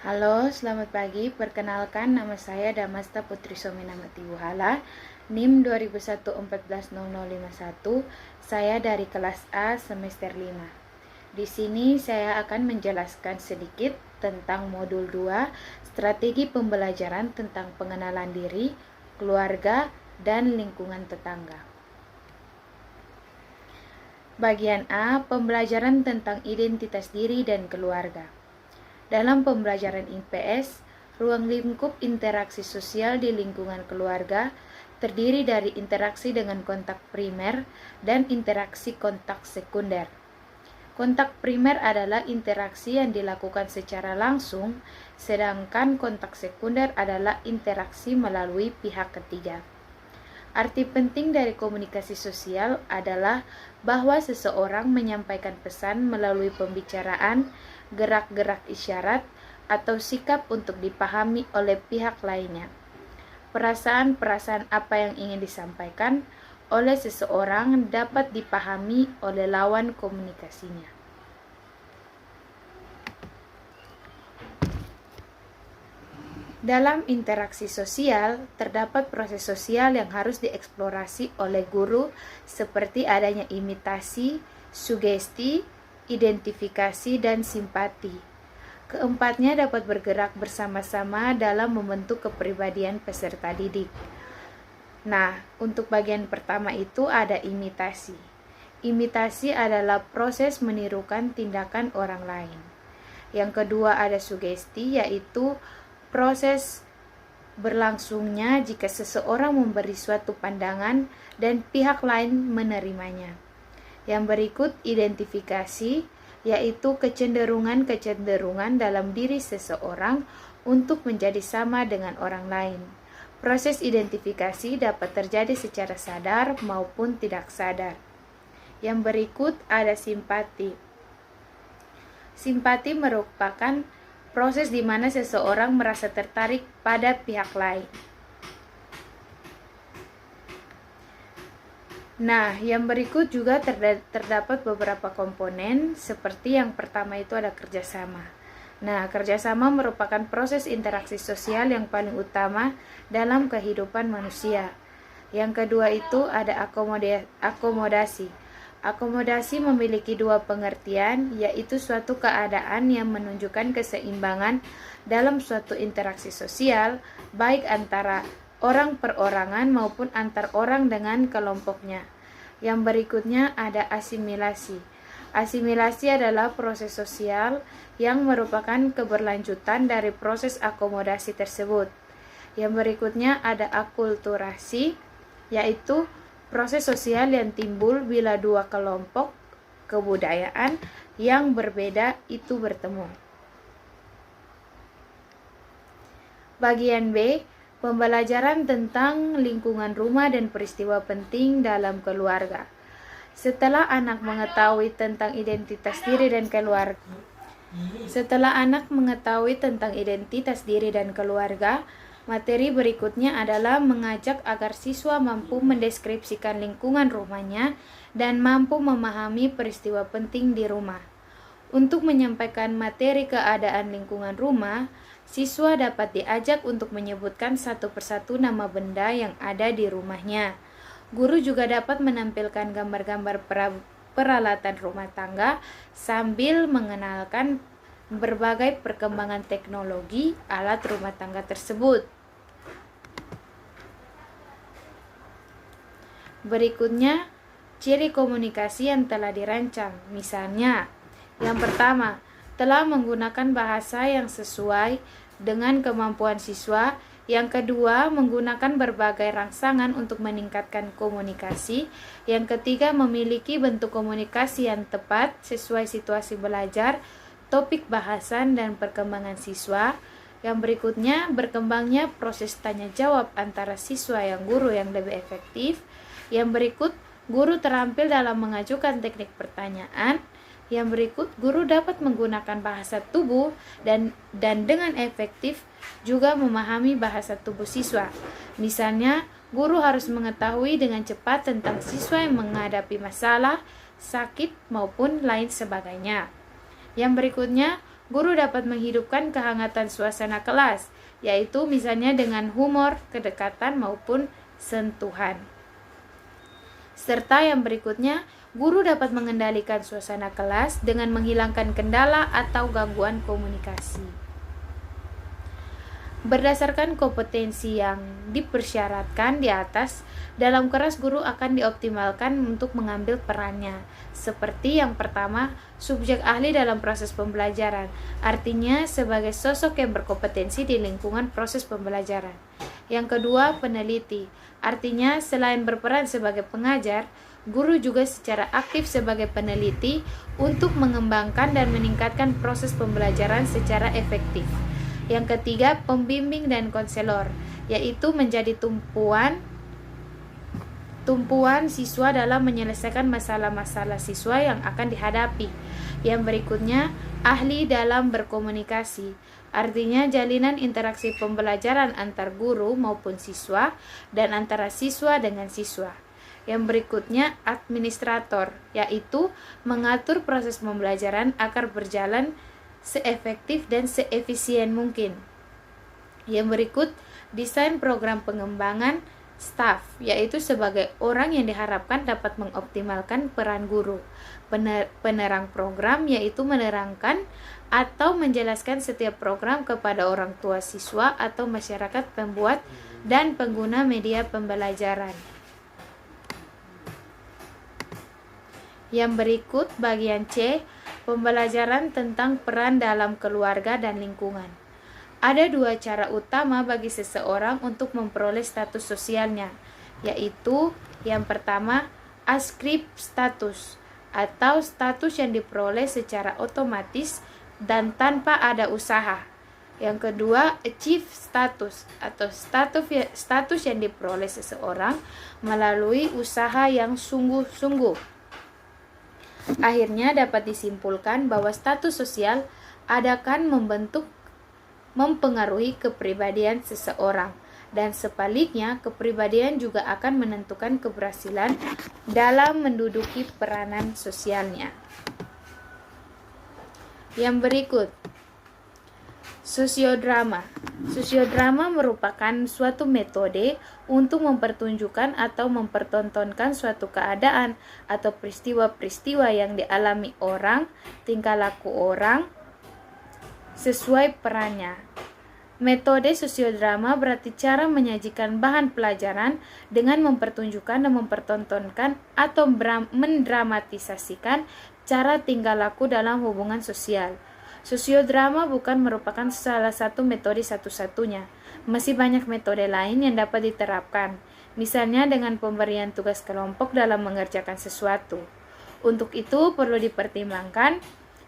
Halo, selamat pagi. Perkenalkan, nama saya Damasta Putri Sominamati Wuhala, NIM 2021140051. Saya dari kelas A semester 5. Di sini saya akan menjelaskan sedikit tentang modul 2, strategi pembelajaran tentang pengenalan diri, keluarga, dan lingkungan tetangga. Bagian A, pembelajaran tentang identitas diri dan keluarga. Dalam pembelajaran IPS, ruang lingkup interaksi sosial di lingkungan keluarga terdiri dari interaksi dengan kontak primer dan interaksi kontak sekunder. Kontak primer adalah interaksi yang dilakukan secara langsung, sedangkan kontak sekunder adalah interaksi melalui pihak ketiga. Arti penting dari komunikasi sosial adalah bahwa seseorang menyampaikan pesan melalui pembicaraan, gerak-gerak isyarat, atau sikap untuk dipahami oleh pihak lainnya. Perasaan-perasaan apa yang ingin disampaikan oleh seseorang dapat dipahami oleh lawan komunikasinya. Dalam interaksi sosial, terdapat proses sosial yang harus dieksplorasi oleh guru seperti adanya imitasi, sugesti, identifikasi, dan simpati. Keempatnya dapat bergerak bersama-sama dalam membentuk kepribadian peserta didik. Nah, untuk bagian pertama itu ada imitasi. Imitasi adalah proses menirukan tindakan orang lain. Yang kedua ada sugesti, yaitu proses berlangsungnya jika seseorang memberi suatu pandangan dan pihak lain menerimanya. Yang berikut identifikasi, yaitu kecenderungan-kecenderungan dalam diri seseorang untuk menjadi sama dengan orang lain. Proses identifikasi dapat terjadi secara sadar maupun tidak sadar. Yang berikut ada simpati. Simpati merupakan proses di mana seseorang merasa tertarik pada pihak lain. Nah, yang berikut juga terdapat beberapa komponen, seperti yang pertama itu ada kerjasama. Nah, kerjasama merupakan proses interaksi sosial yang paling utama dalam kehidupan manusia. Yang kedua itu ada akomodasi. Akomodasi memiliki dua pengertian, yaitu suatu keadaan yang menunjukkan keseimbangan dalam suatu interaksi sosial, baik antara orang perorangan maupun antar orang dengan kelompoknya. Yang berikutnya ada asimilasi. Asimilasi adalah proses sosial yang merupakan keberlanjutan dari proses akomodasi tersebut. Yang berikutnya ada akulturasi, yaitu proses sosial yang timbul bila dua kelompok kebudayaan yang berbeda itu bertemu. Bagian B, pembelajaran tentang lingkungan rumah dan peristiwa penting dalam keluarga. Setelah anak mengetahui tentang identitas diri dan keluarga, materi berikutnya adalah mengajak agar siswa mampu mendeskripsikan lingkungan rumahnya dan mampu memahami peristiwa penting di rumah. Untuk menyampaikan materi keadaan lingkungan rumah, siswa dapat diajak untuk menyebutkan satu persatu nama benda yang ada di rumahnya. Guru juga dapat menampilkan gambar-gambar peralatan rumah tangga sambil mengenalkan berbagai perkembangan teknologi alat rumah tangga tersebut. Berikutnya, ciri komunikasi yang telah dirancang. Misalnya, yang pertama, telah menggunakan bahasa yang sesuai dengan kemampuan siswa. Yang kedua, menggunakan berbagai rangsangan untuk meningkatkan komunikasi. Yang ketiga, memiliki bentuk komunikasi yang tepat sesuai situasi belajar, topik bahasan, dan perkembangan siswa. Yang berikutnya, berkembangnya proses tanya jawab antara siswa yang guru yang lebih efektif. Yang berikut, guru terampil dalam mengajukan teknik pertanyaan. Yang berikut, guru dapat menggunakan bahasa tubuh dan dengan efektif juga memahami bahasa tubuh siswa. Misalnya, guru harus mengetahui dengan cepat tentang siswa yang menghadapi masalah, sakit, maupun lain sebagainya. Yang berikutnya, Guru dapat menghidupkan kehangatan suasana kelas, yaitu misalnya dengan humor, kedekatan, maupun sentuhan. Serta yang berikutnya, guru dapat mengendalikan suasana kelas dengan menghilangkan kendala atau gangguan komunikasi. Berdasarkan kompetensi yang dipersyaratkan di atas, dalam kelas guru akan dioptimalkan untuk mengambil perannya. Seperti yang pertama, subjek ahli dalam proses pembelajaran, artinya sebagai sosok yang berkompetensi di lingkungan proses pembelajaran. Yang kedua, peneliti, artinya selain berperan sebagai pengajar, guru juga secara aktif sebagai peneliti untuk mengembangkan dan meningkatkan proses pembelajaran secara efektif. Yang ketiga, pembimbing dan konselor, yaitu menjadi tumpuan siswa dalam menyelesaikan masalah-masalah siswa yang akan dihadapi. Yang berikutnya, ahli dalam berkomunikasi, artinya jalinan interaksi pembelajaran antar guru maupun siswa dan antara siswa dengan siswa. Yang berikutnya, administrator, yaitu mengatur proses pembelajaran agar berjalan seefektif dan seefisien mungkin. Yang berikut, desain program pengembangan staf, yaitu sebagai orang yang diharapkan dapat mengoptimalkan peran guru. Penerang program, yaitu menerangkan atau menjelaskan setiap program kepada orang tua siswa atau masyarakat pembuat dan pengguna media pembelajaran. Yang berikut bagian C, pembelajaran tentang peran dalam keluarga dan lingkungan. Ada dua cara utama bagi seseorang untuk memperoleh status sosialnya, yaitu yang pertama, askrip status, atau status yang diperoleh secara otomatis dan tanpa ada usaha. Yang kedua, achieve status, atau status yang diperoleh seseorang melalui usaha yang sungguh-sungguh. Akhirnya dapat disimpulkan bahwa status sosial akan mempengaruhi kepribadian seseorang, dan sebaliknya kepribadian juga akan menentukan keberhasilan dalam menduduki peranan sosialnya. Yang berikut, sosiodrama. Sosiodrama merupakan suatu metode untuk mempertunjukkan atau mempertontonkan suatu keadaan atau peristiwa-peristiwa yang dialami orang, tingkah laku orang, sesuai perannya. Metode sosiodrama berarti cara menyajikan bahan pelajaran dengan mempertunjukkan dan mempertontonkan atau mendramatisasikan cara tingkah laku dalam hubungan sosial. Sosiodrama bukan merupakan salah satu metode satu-satunya. Masih banyak metode lain yang dapat diterapkan, misalnya dengan pemberian tugas kelompok dalam mengerjakan sesuatu. Untuk itu perlu dipertimbangkan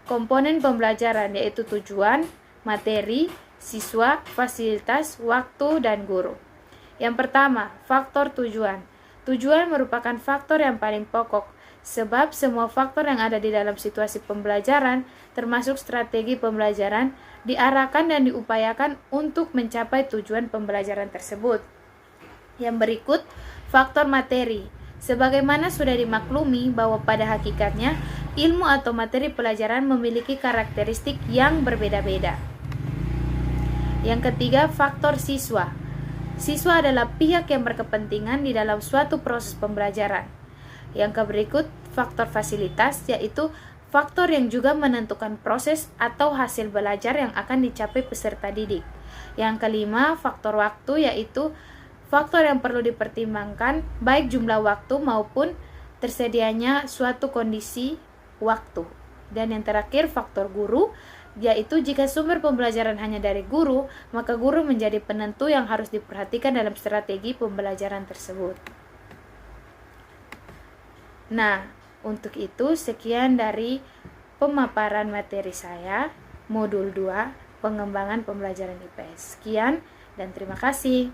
komponen pembelajaran, yaitu tujuan, materi, siswa, fasilitas, waktu, dan guru. Yang pertama, faktor tujuan. Tujuan merupakan faktor yang paling pokok, sebab semua faktor yang ada di dalam situasi pembelajaran, termasuk strategi pembelajaran, diarahkan dan diupayakan untuk mencapai tujuan pembelajaran tersebut. Yang berikut, faktor materi. Sebagaimana sudah dimaklumi bahwa pada hakikatnya, ilmu atau materi pelajaran memiliki karakteristik yang berbeda-beda. Yang ketiga, faktor siswa. Siswa adalah pihak yang berkepentingan di dalam suatu proses pembelajaran. Yang berikut, faktor fasilitas, yaitu faktor yang juga menentukan proses atau hasil belajar yang akan dicapai peserta didik. Yang kelima, faktor waktu, yaitu faktor yang perlu dipertimbangkan baik jumlah waktu maupun tersedianya suatu kondisi waktu. Dan yang terakhir, faktor guru, yaitu jika sumber pembelajaran hanya dari guru, maka guru menjadi penentu yang harus diperhatikan dalam strategi pembelajaran tersebut. Nah, untuk itu sekian dari pemaparan materi saya, modul 2, pengembangan pembelajaran IPS. Sekian dan terima kasih.